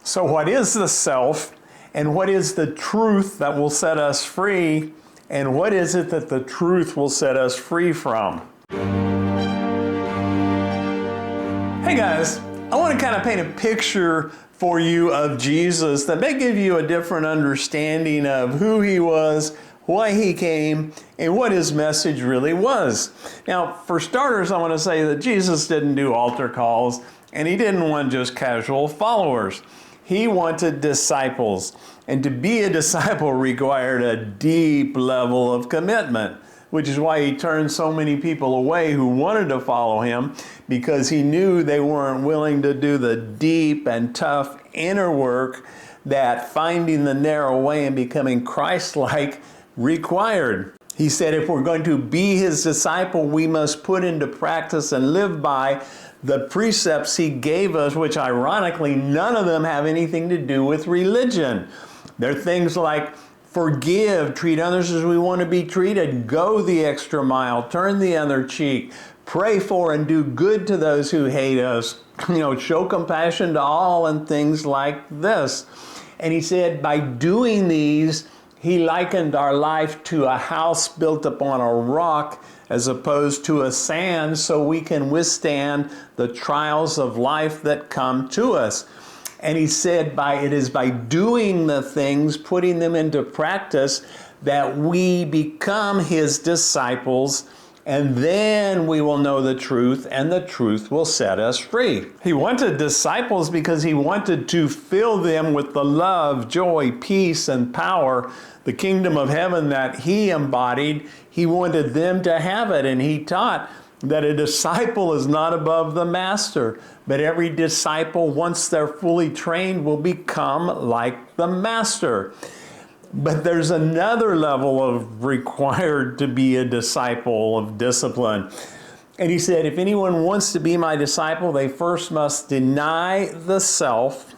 So what is the self, and what is the truth that will set us free, and what is it that the truth will set us free from? Hey guys, I want to kind of paint a picture for you of Jesus that may give you a different understanding of who he was, why he came, and what his message really was. Now, for starters, I want to say that Jesus didn't do altar calls, and he didn't want just casual followers. He wanted disciples, and to be a disciple required a deep level of commitment, which is why he turned so many people away who wanted to follow him, because he knew they weren't willing to do the deep and tough inner work that finding the narrow way and becoming Christ-like required. He said if we're going to be his disciple, we must put into practice and live by the precepts he gave us, which ironically, none of them have anything to do with religion. They're things like forgive, treat others as we want to be treated, go the extra mile, turn the other cheek, pray for and do good to those who hate us, show compassion to all, and things like this. And he said by doing these, he likened our life to a house built upon a rock as opposed to a sand, so we can withstand the trials of life that come to us. And he said it is by doing the things, putting them into practice, that we become his disciples, and then we will know the truth, and the truth will set us free. He wanted disciples because he wanted to fill them with the love, joy, peace, and power, the kingdom of heaven that he embodied. He wanted them to have it, and he taught that a disciple is not above the master, but every disciple, once they're fully trained, will become like the master. But there's another level of required to be a disciple of discipline. And he said, if anyone wants to be my disciple, they first must deny the self,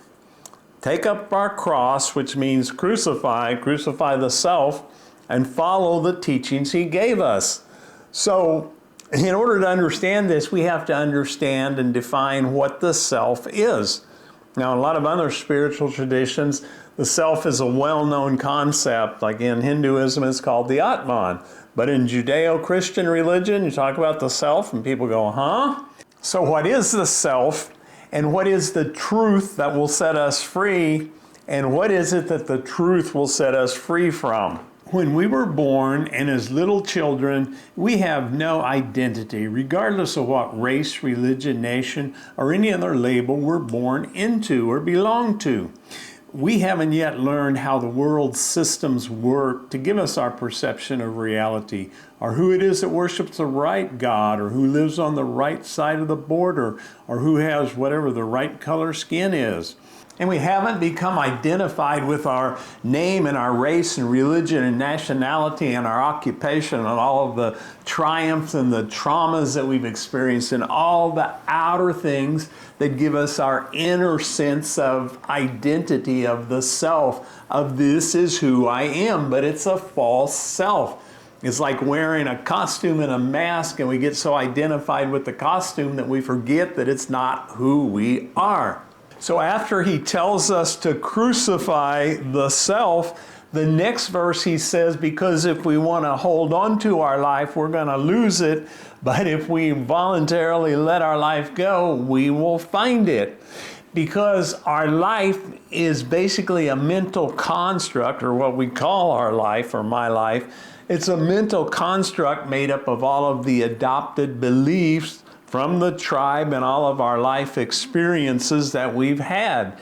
take up our cross, which means crucify the self, and follow the teachings he gave us. So in order to understand this, we have to understand and define what the self is. Now, in a lot of other spiritual traditions, the self is a well-known concept. Like in Hinduism, it's called the Atman. But in Judeo-Christian religion, you talk about the self and people go, huh? So what is the self, and what is the truth that will set us free, and what is it that the truth will set us free from? When we were born and as little children, we have no identity, regardless of what race, religion, nation, or any other label we're born into or belong to. We haven't yet learned how the world's systems work to give us our perception of reality, or who it is that worships the right God, or who lives on the right side of the border, or who has whatever the right color skin is. And we haven't become identified with our name and our race and religion and nationality and our occupation and all of the triumphs and the traumas that we've experienced and all the outer things that give us our inner sense of identity, of the self, of this is who I am, but it's a false self. It's like wearing a costume and a mask, and we get so identified with the costume that we forget that it's not who we are. So after he tells us to crucify the self, the next verse he says, because if we want to hold on to our life, we're going to lose it. But if we voluntarily let our life go, we will find it. Because our life is basically a mental construct, or what we call our life, or my life. It's a mental construct made up of all of the adopted beliefs from the tribe and all of our life experiences that we've had.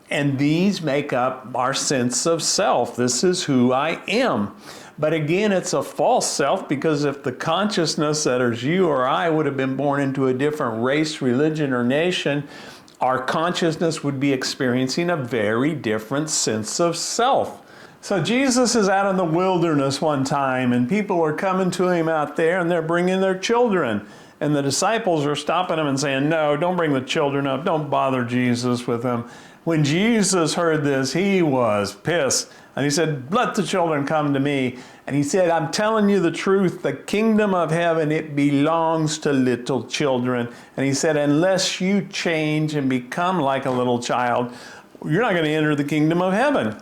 And these make up our sense of self. This is who I am. But again, it's a false self, because if the consciousness that is you or I would have been born into a different race, religion, or nation, our consciousness would be experiencing a very different sense of self. So Jesus is out in the wilderness one time, and people are coming to him out there, and they're bringing their children. And the disciples are stopping him and saying, no, don't bring the children up. Don't bother Jesus with them. When Jesus heard this, he was pissed. And he said, let the children come to me. And he said, I'm telling you the truth. The kingdom of heaven, it belongs to little children. And he said, unless you change and become like a little child, you're not going to enter the kingdom of heaven.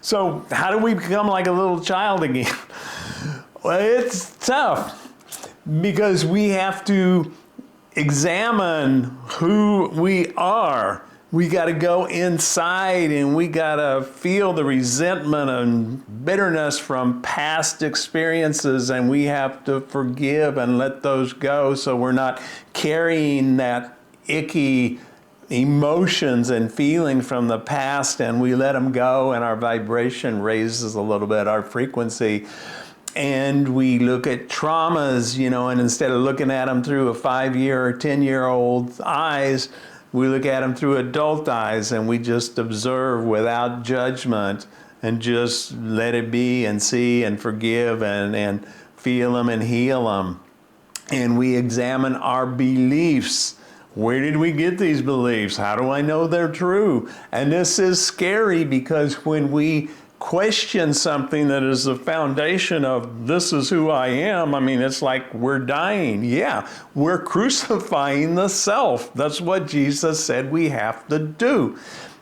So how do we become like a little child again? Well, it's tough because we have to examine who we are. We got to go inside and we got to feel the resentment and bitterness from past experiences, and we have to forgive and let those go so we're not carrying that icky emotions and feeling from the past, and we let them go and our vibration raises a little bit, our frequency. And we look at traumas, and instead of looking at them through a 5-year or 10-year-old eyes, we look at them through adult eyes, and we just observe without judgment and just let it be and see and forgive and feel them and heal them. And we examine our beliefs. Where did we get these beliefs? How do I know they're true? And this is scary because when we question something that is the foundation of this is who I am, it's like we're dying. Yeah, we're crucifying the self. That's what Jesus said we have to do.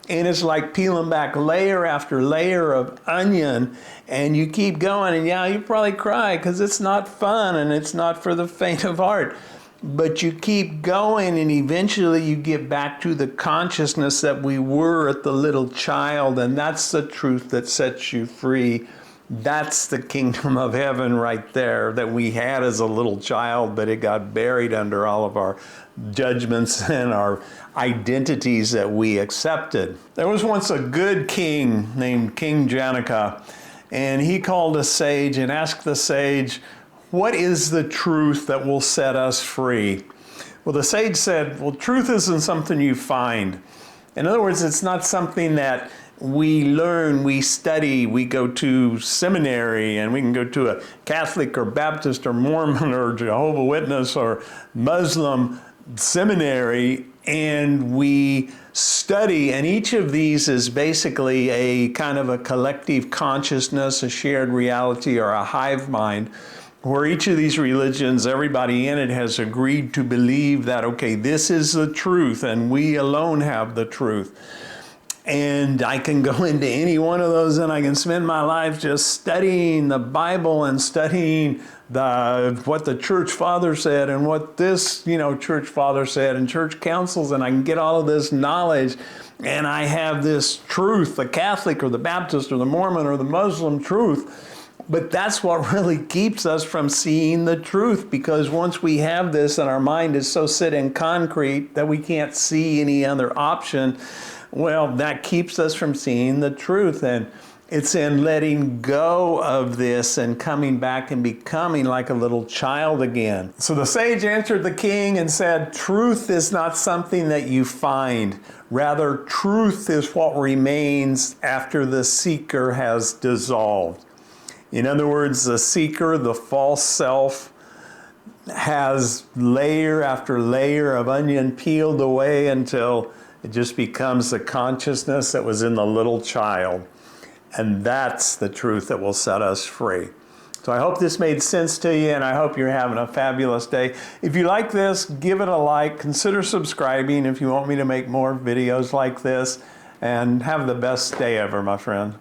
And it's like peeling back layer after layer of onion, and you keep going, and yeah, you probably cry because it's not fun and it's not for the faint of heart. But you keep going, and eventually you get back to the consciousness that we were at the little child, and that's the truth that sets you free. That's the kingdom of heaven right there that we had as a little child, but it got buried under all of our judgments and our identities that we accepted. There was once a good king named King Janaka, and he called a sage and asked the sage, what is the truth that will set us free? Well, the sage said, well, truth isn't something you find. In other words, it's not something that we learn, we study, we go to seminary, and we can go to a Catholic or Baptist or Mormon or Jehovah's Witness or Muslim seminary, and we study, and each of these is basically a kind of a collective consciousness, a shared reality, or a hive mind, where each of these religions, everybody in it has agreed to believe that, okay, this is the truth and we alone have the truth. And I can go into any one of those and I can spend my life just studying the Bible and studying what the church father said and what this, church father said and church councils, and I can get all of this knowledge, and I have this truth, the Catholic or the Baptist or the Mormon or the Muslim truth. But that's what really keeps us from seeing the truth, because once we have this and our mind is so set in concrete that we can't see any other option, well, that keeps us from seeing the truth. And it's in letting go of this and coming back and becoming like a little child again. So the sage answered the king and said, truth is not something that you find. Rather, truth is what remains after the seeker has dissolved. In other words, the seeker, the false self, has layer after layer of onion peeled away until it just becomes the consciousness that was in the little child. And that's the truth that will set us free. So I hope this made sense to you, and I hope you're having a fabulous day. If you like this, give it a like. Consider subscribing if you want me to make more videos like this. And have the best day ever, my friend.